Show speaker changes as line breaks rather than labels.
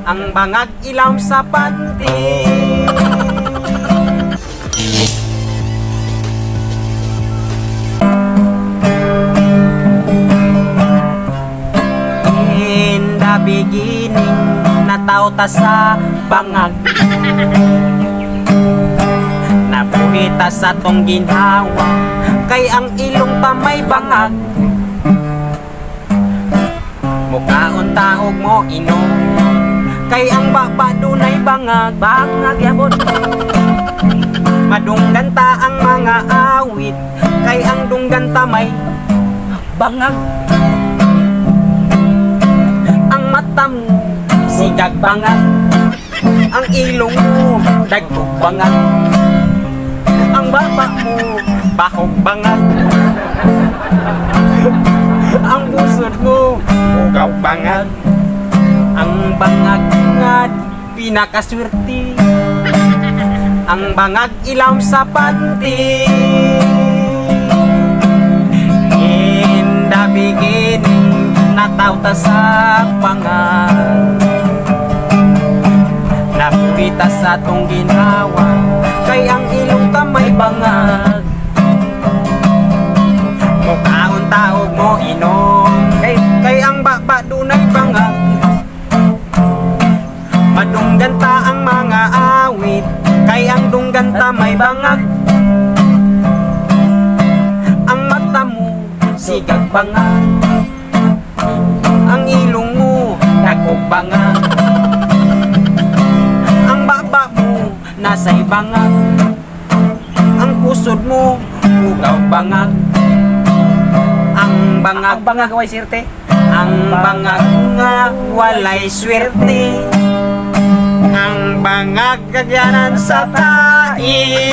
ang bangag ilam sa panty. In the beginning, nataw ta sa bangag. Nabuhi ta sa tong ginhawa, kay ang ilong ta may bangag. Mukaon taog mo inom, kay ang baba dunay bangag. Bangag yabot. Madunggan ta ang mga awit, kay ang dunggan ta may bangag. Ang mata mo sigag bangag, ang ilong mo dagkog bangag, ang baba mo bahog bangag, ang pusod mo ugaw bangag. Ang bangag nga pinakaswerte, ang bangag ilam sa panty. In the beginning, nataw ta sa bangag. Napurita sa tong ginhawa, kay ang ilong ta may bangag. Mukaon taog mo inom, kay ang baba dunay bangag. Madunggan ta ang mga awit, kay ang dunggan ta may bangag. Ang mata mo sigag bangag, ang ilong mo dagkog bangag, ang baba mo nasay bangag, ang pusod mo ugaw bangag. Ang bangag way sirte, ang bangag nga walay swerte, ang bangag kagyanan sa tae.